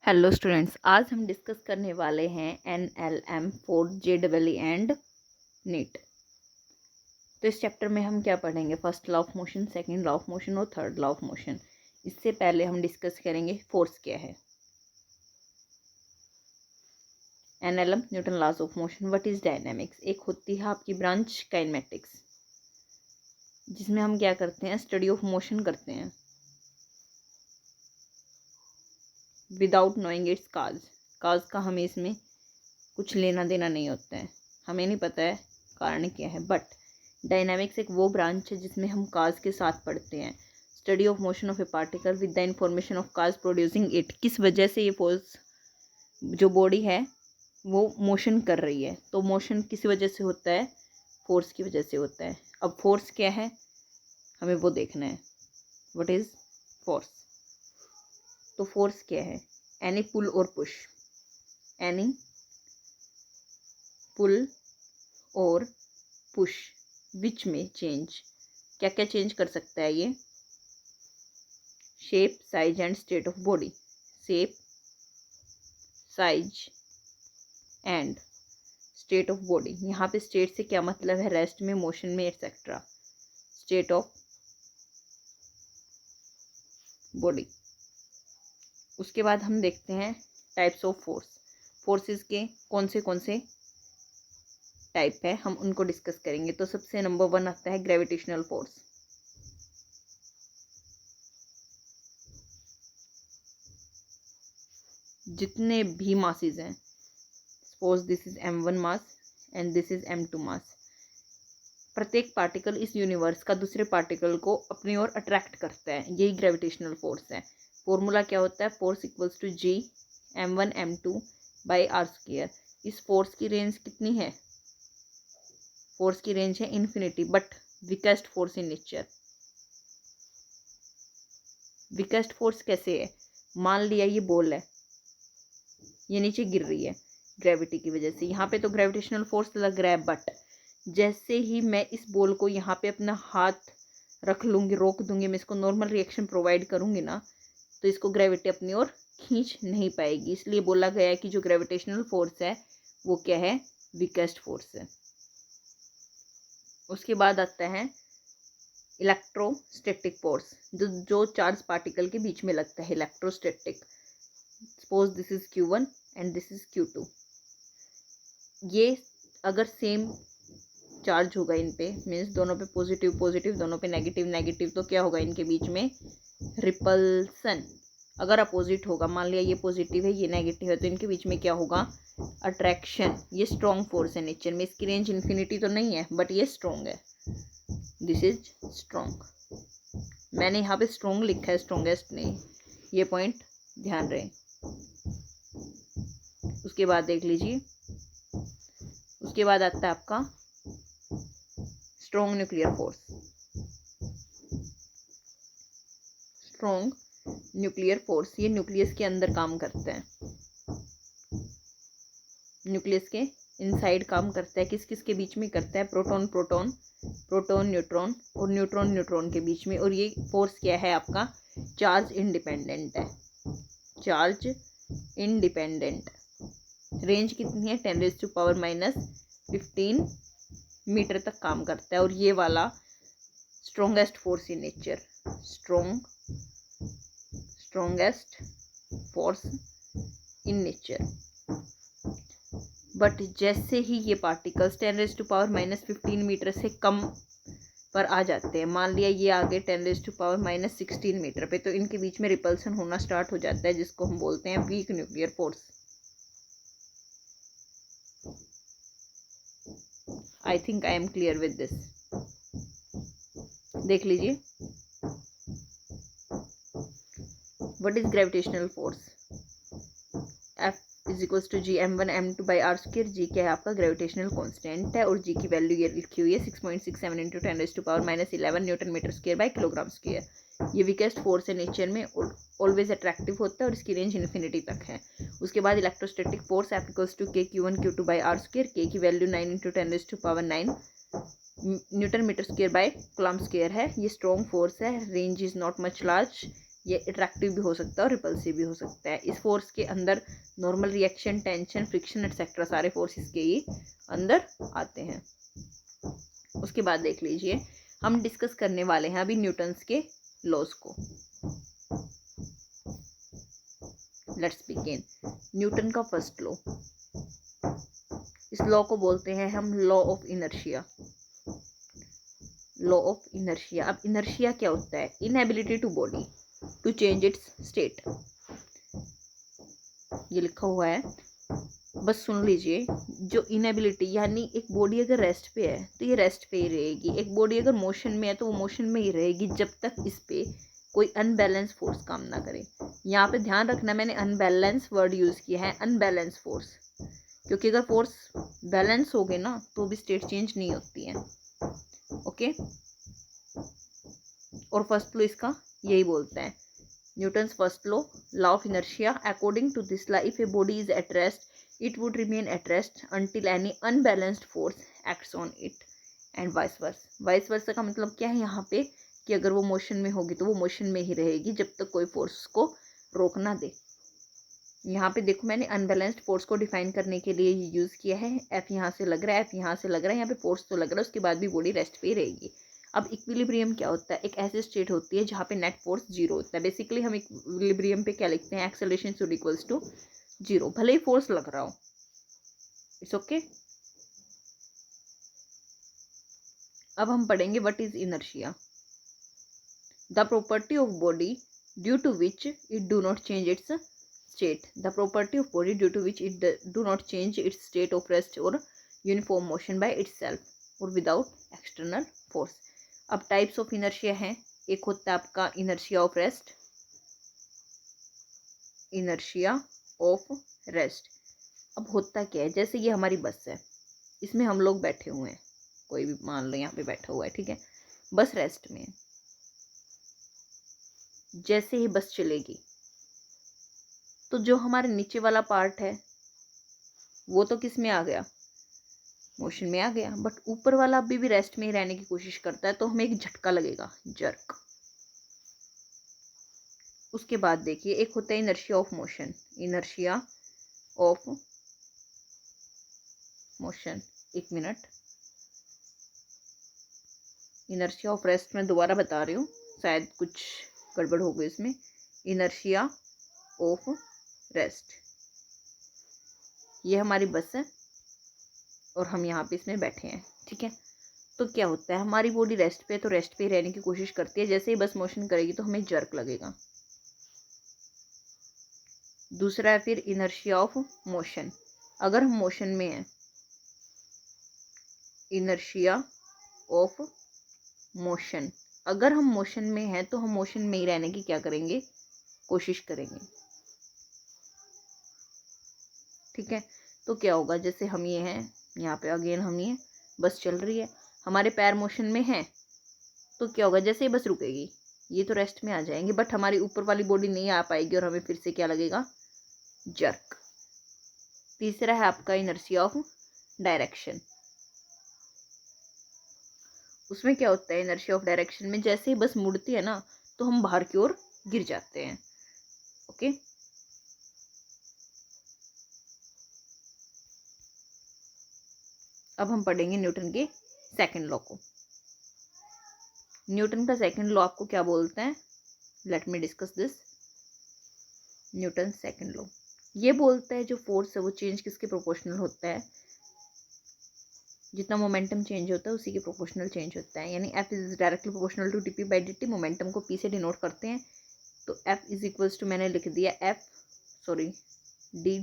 Hello students, आज हम discuss करने वाले हैं NLM for JEE and NEET. तो इस चैप्टर में हम क्या पढ़ेंगे? First law of motion, second law of motion और थर्ड लॉ ऑफ मोशन। इससे पहले हम डिस्कस करेंगे फोर्स क्या है। NLM Newton laws of motion. What is dynamics? एक होती है आपकी ब्रांच काइनेमेटिक्स, जिसमें हम क्या करते हैं? स्टडी ऑफ मोशन करते हैं विदाउट नोइंग इट्स काज का हमें इसमें कुछ लेना देना नहीं होता है, हमें नहीं पता है कारण क्या है। बट डायनामिक्स एक वो ब्रांच है जिसमें हम काज के साथ पढ़ते हैं। Study of motion of A particle with the information of cause producing it. किस वजह से ये फोर्स, जो बॉडी है वो मोशन कर रही है, तो मोशन किस वजह से होता है? फोर्स की वजह से होता है। अब फोर्स क्या है हमें वो देखना है। What is force? तो फोर्स क्या है? एनी पुल और पुश, एनी पुल और पुश विच में चेंज। क्या क्या चेंज कर सकता है ये? Shape, size and state of body. Shape, size and state of body. यहाँ पे स्टेट से क्या मतलब है? रेस्ट में, मोशन में, एक्सेट्रा। State of body. उसके बाद हम देखते हैं टाइप्स ऑफ फोर्स। फोर्सेस के कौन से टाइप है, हम उनको डिस्कस करेंगे। तो सबसे नंबर 1 आता है ग्रेविटेशनल फोर्स। जितने भी मासेस हैं, suppose this is m1 mass and this is m2 मास, प्रत्येक पार्टिकल इस यूनिवर्स का दूसरे पार्टिकल को अपनी ओर अट्रैक्ट करता है। यही ग्रेविटेशनल फोर्स है। फॉर्मूला क्या होता है? Force equals to G m1 m2 by r square. इस फोर्स की रेंज कितनी है? फोर्स की रेंज है infinity, but weakest force in nature. Weakest force कैसे है? मान लिया ये बॉल है, ये नीचे गिर रही है ग्रेविटी की वजह से। यहाँ पे तो ग्रेविटेशनल फोर्स लग रहा है, बट जैसे ही मैं इस बॉल को यहाँ पे अपना हाथ रख लूँगी, रोक दूंगी, मैं इसको नॉर्मल रिएक्शन प्रोवाइड करूँगी ना, तो इसको ग्रेविटी अपनी ओर खींच नहीं पाएगी। इसलिए बोला गया है कि जो ग्रेविटेशनल फोर्स है वो क्या है? वीकेस्ट फोर्स है। उसके बाद आता है इलेक्ट्रोस्टैटिक फोर्स, जो चार्ज पार्टिकल के बीच में लगता है, electrostatic. Suppose this is Q1 and this is Q2। ये अगर सेम चार्ज होगा इन पे, मीन्स दोनों पे पॉजिटिव पॉजिटिव, दोनों पे नेगेटिव नेगेटिव, तो क्या होगा? इनके बीच में रिपल्सन। अगर अपोजिट होगा, मान लिया ये पॉजिटिव है ये नेगेटिव है, तो इनके बीच में क्या होगा? अट्रैक्शन। ये स्ट्रॉन्ग फोर्स है नेचर में। इसकी रेंज इन्फिनिटी तो नहीं है, बट ये स्ट्रॉन्ग है। This is strong. मैंने यहाँ पे स्ट्रॉन्ग लिखा है, स्ट्रॉन्गेस्ट नहीं। ये पॉइंट ध्यान रहे। उसके बाद देख लीजिए, उसके बाद आता है आपका strong nuclear force. Strong nuclear force, ये न्यूक्लियस के अंदर काम करता है, न्यूक्लियस के इनसाइड काम करता है। किस किस के बीच में करता है? प्रोटॉन प्रोटॉन, प्रोटॉन न्यूट्रॉन और न्यूट्रॉन न्यूट्रॉन के बीच में। और ये फोर्स क्या है आपका? चार्ज इंडिपेंडेंट है। Charge independent. रेंज कितनी है? 10⁻⁻15 मीटर तक काम करता है। और ये वाला strongest force in nature, strongest force in nature. But जैसे ही ये पार्टिकल्स 10⁻⁻15 मीटर से कम पर आ जाते हैं, मान लिया ये आगे 10⁻⁻16 मीटर पे, तो इनके बीच में रिपल्सन होना स्टार्ट हो जाता है, जिसको हम बोलते हैं weak nuclear force. I think I am clear with this. देख लीजिए, what is gravitational force? F is equals to G m1 m2 by r square. G क्या है आपका? ग्रेविटेशनल कांस्टेंट है, और G की वैल्यू ये लिखी हुई है 6.67 into 10⁻⁻11 newton metre square by kilogram square. ये वीकेस्ट फोर्स है नेचर में, ऑलवेज अट्रैक्टिव होता है, और इसकी रेंज इन्फिनिटी तक है। उसके बाद electrostatic force F equals to K Q1 Q2 by r square. K की value 9 into 10⁻9 newton metre square by coulomb square है। ये स्ट्रॉन्ग फोर्स है, range is not much large, ये अट्रैक्टिव भी हो सकता है और रिपल्सिव भी हो सकता है। इस फोर्स के अंदर normal reaction, tension, friction etcetera सारे फोर्सेस के ही अंदर आते हैं। उसके बाद देख लीजिए, हम डिस्कस करने वाले हैं अभी न्यूटन्स के लॉज को। Let's begin. न्यूटन का फर्स्ट लॉ, इस लॉ को बोलते हैं हम law of inertia. Law of inertia. अब इनर्शिया क्या होता है? Inability to body to change its state. ये लिखा हुआ है, बस सुन लीजिए। जो इनएबिलिटी यानी एक बॉडी अगर रेस्ट पे है तो ये रेस्ट पे ही रहेगी, एक बॉडी अगर मोशन में है तो वो मोशन में ही रहेगी जब तक इस पे कोई अनबैलेंस फोर्स काम ना करे। यहाँ पे ध्यान रखना, मैंने अनबैलेंस वर्ड यूज़ किया है, अनबैलेंस फोर्स, क्योंकि अगर फोर्स बैलेंस हो गए ना तो भी स्टेट चेंज नहीं होती है। ओके। और फर्स्ट लॉ इसका यही बोलता है, Newton's first law of inertia. According to this law, if a body is at rest it would remain at rest until any unbalanced force acts on it and vice versa. vice versa का मतलब क्या है यहाँ पे, कि अगर वो motion में होगी तो वो मोशन में ही रहेगी जब तक कोई फोर्स उसको रोक ना दे। यहाँ पे देखो, मैंने अनबैलेंस्ड फोर्स को डिफाइन करने के लिए यूज़ किया है। एफ यहाँ से लग रहा है, एफ यहाँ से लग रहा है, यहाँ पे फोर्स तो लग रहा है, उसके बाद भी बॉडी रेस्ट पे ही रहेगी। अब इक्विलिब्रियम क्या होता है? एक ऐसी स्टेट होती है जहाँ पे नेट फोर्स जीरो होता है। बेसिकली हम इक्विलिब्रियम पे क्या लिखते हैं? Acceleration should equals to zero, भले ही फोर्स लग रहा हो, इट्स ओके। अब हम पढ़ेंगे what is inertia. The property of body due to which it do not change its state. The property of body due to which it do not change its state of rest और uniform motion by itself और without external force. अब types of inertia हैं। एक होता है आपका inertia of rest, inertia of rest. अब होता क्या है, जैसे ये हमारी बस है, इसमें हम लोग बैठे हुए हैं, कोई भी मान लो यहाँ पे बैठा हुआ है, ठीक है, बस रेस्ट में है। जैसे ही बस चलेगी तो जो हमारे नीचे वाला पार्ट है वो तो किस में आ गया? मोशन में आ गया। बट ऊपर वाला अभी भी रेस्ट में ही रहने की कोशिश करता है, तो हमें एक झटका लगेगा, जर्क। उसके बाद देखिए, एक होता है inertia of motion, inertia of motion. एक मिनट, इनर्शिया ऑफ रेस्ट में दोबारा बता रही हूँ, शायद कुछ गड़बड़ हो गई इसमें। इनर्शिया ऑफ रेस्ट, ये हमारी बस है और हम यहाँ पे इसमें बैठे हैं, ठीक है। तो क्या होता है, हमारी बॉडी रेस्ट पे, तो रेस्ट पे रहने की कोशिश करती है। जैसे ही बस मोशन करेगी तो हमें जर्क लगेगा। दूसरा है फिर इनर्शिया ऑफ मोशन। अगर हम मोशन में हैं, इनर्शिया ऑफ मोशन, अगर हम मोशन में हैं तो हम मोशन में ही रहने की क्या करेंगे? कोशिश करेंगे, ठीक है। तो क्या होगा, जैसे हम ये हैं, यहाँ पे अगेन हम ये बस चल रही है, हमारे पैर मोशन में हैं, तो क्या होगा, जैसे ही बस रुकेगी ये तो रेस्ट में आ जाएंगे, बट हमारी ऊपर वाली बॉडी नहीं आ पाएगी और हमें फिर से क्या लगेगा? जर्क। तीसरा है आपका इनर्शिया ऑफ डायरेक्शन। उसमें क्या होता है, इनर्शिया ऑफ डायरेक्शन में जैसे ही बस मुड़ती है ना तो हम बाहर की ओर गिर जाते हैं। ओके। अब हम पढ़ेंगे न्यूटन के सेकंड लॉ को। न्यूटन का सेकंड लॉ आपको क्या बोलते हैं? Let me discuss this. Newton second law ये बोलता है जो फोर्स है वो चेंज किसके प्रोपोर्शनल होता है? जितना मोमेंटम चेंज होता है उसी के प्रोपोर्शनल चेंज होता है। यानी F is directly proportional to d by dt। Momentum को पी से डिनोट करते हैं, तो एफ इज इक्वल्स टू, मैंने लिख दिया डी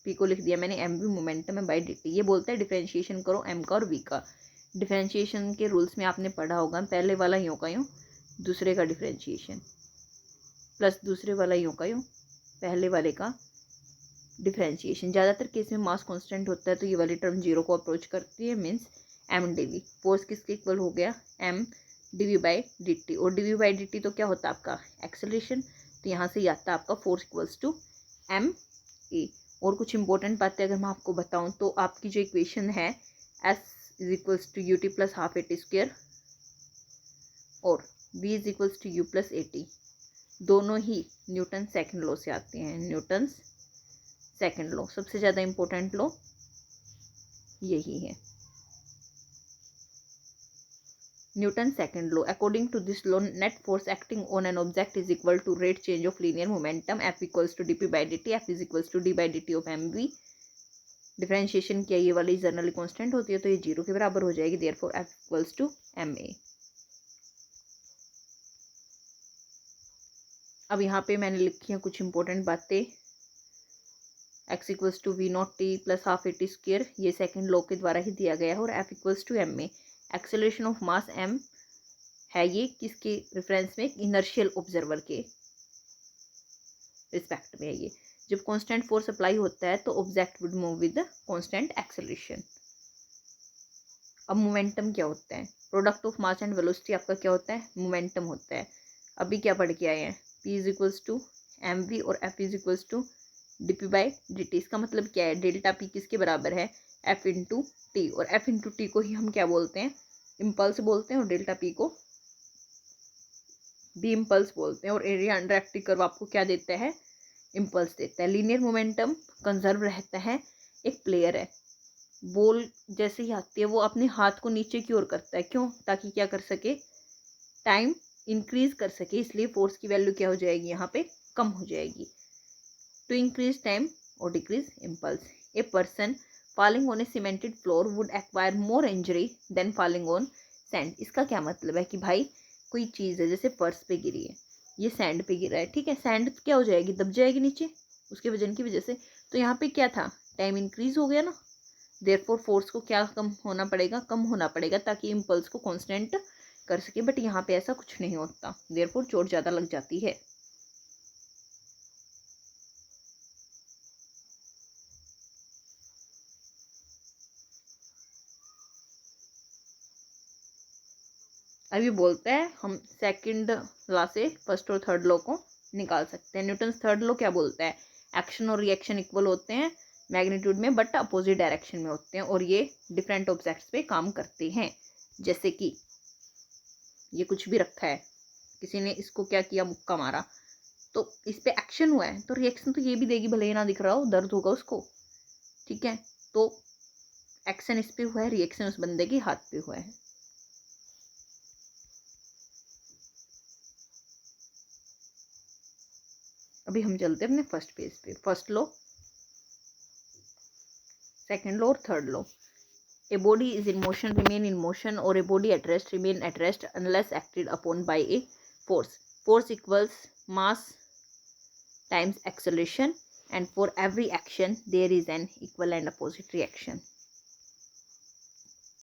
पी को लिख दिया मैंने एम वी मोमेंटम है बाई dt। ये बोलता है डिफरेंशिएशन करो एम का और वी का। डिफरेंशिएशन के रूल्स में आपने पढ़ा होगा, पहले वाला यूँ का यूँ, दूसरे का डिफरेंशिएशन, प्लस दूसरे वाला यूँ का यूँ, पहले वाले का डिफरेंशिएशन। ज़्यादातर केस में मास कांस्टेंट होता है तो ये वाली टर्म जीरो को अप्रोच करती है, means M D V. Force किसके इक्वल हो गया? M D V by D T. और D V by D T तो क्या होता है आपका? एक्सेलरेशन। तो यहाँ से आता है आपका force equals to m a. और कुछ इंपॉर्टेंट बातें अगर मैं आपको बताऊँ तो आपकी जो इक्वेशन है S is equals to U T plus half A T square और V is equals to U plus A T. दोनों ही न्यूटन सेकंड लॉ से आती हैं। न्यूटन्स सेकंड लॉ सबसे ज़्यादा इम्पोर्टेंट लॉ यही है। Newton's second law. According to this law, net force acting on an object is equal to rate change of linear momentum. F equals to dp by dt. F is equals to d by dt of mv. Differentiation किया ये वाली generally constant होती है तो ये zero के बराबर हो जाएगी। Therefore F equals to ma। अब यहाँ पे मैंने लिखी हैं कुछ इंपॉर्टेंट बातें। x equals to v naught t plus half A t square, ये सेकेंड लॉ के द्वारा ही दिया गया है। और F equals to ma। Acceleration of mass m है ये किसके रेफरेंस में, इनर्शियल ऑब्जर्वर के रिस्पेक्ट में है ये। जब कांस्टेंट फोर्स अप्लाई होता है तो object would move with constant acceleration. अब मोमेंटम क्या होता है, product of mass and velocity आपका क्या होता है, मोमेंटम होता है। अभी क्या पढ़ के आए हैं, P is equals to m v और F is equals to d p by D t. इसका मतलब क्या है, डेल्टा P किसके बराबर है, F इंटू टी। और F इंटू टी को ही हम क्या बोलते हैं, इम्पल्स बोलते हैं, और डेल्टा P को भी इम्पल्स बोलते हैं। और एरिया अंडर एक्टिव कर्व आपको क्या देता है, इम्पल्स देता है। लीनियर मोमेंटम कंजर्व रहता है। एक प्लेयर है, बॉल जैसे ही आती है वो अपने हाथ को नीचे की ओर करता है, क्यों, ताकि क्या कर सके, टाइम इंक्रीज कर सके। इसलिए फोर्स की वैल्यू क्या हो जाएगी, यहाँ पे कम हो जाएगी। टू इंक्रीज टाइम और decrease impulse. A person falling on a cemented floor would acquire more injury than falling on sand. इसका क्या मतलब है कि भाई कोई चीज़ है जैसे फर्श पे गिरी है, ये सैंड पे गिरा है, ठीक है, सैंड क्या हो जाएगी, दब जाएगी नीचे उसके वजन की वजह से। तो यहाँ पे क्या था, टाइम इंक्रीज हो गया ना, देयरफॉर फोर्स को क्या कम होना पड़ेगा, कम होना पड़ेगा, ताकि इम्पल्स को कांस्टेंट कर सके। बट यहाँ पे ऐसा कुछ नहीं होता, देयरफॉर चोट ज़्यादा लग जाती है। अभी बोलते हैं हम सेकंड लॉ से फर्स्ट और थर्ड लॉ को निकाल सकते हैं। न्यूटन्स थर्ड लॉ क्या बोलता है, एक्शन और रिएक्शन इक्वल होते हैं मैग्नीट्यूड में बट अपोजिट डायरेक्शन में होते हैं, और ये डिफरेंट ऑब्जेक्ट्स पे काम करते हैं। जैसे कि ये कुछ भी रखा है, किसी ने इसको क्या किया, मुक्का मारा, तो इस पे एक्शन हुआ है, तो रिएक्शन तो ये भी देगी, भले ही ना दिख रहा हो, दर्द होगा उसको, ठीक है। तो एक्शन इस पे हुआ है, रिएक्शन उस बंदे के हाथ पे हुआ है। अभी हम चलते हैं अपने फर्स्ट पेज पे। फर्स्ट लॉ, सेकंड लॉ और third law. A body is in motion remain in motion, और a body at rest remain at rest unless acted upon by a force. Force equals mass times acceleration, and for every action there is an equal and opposite reaction.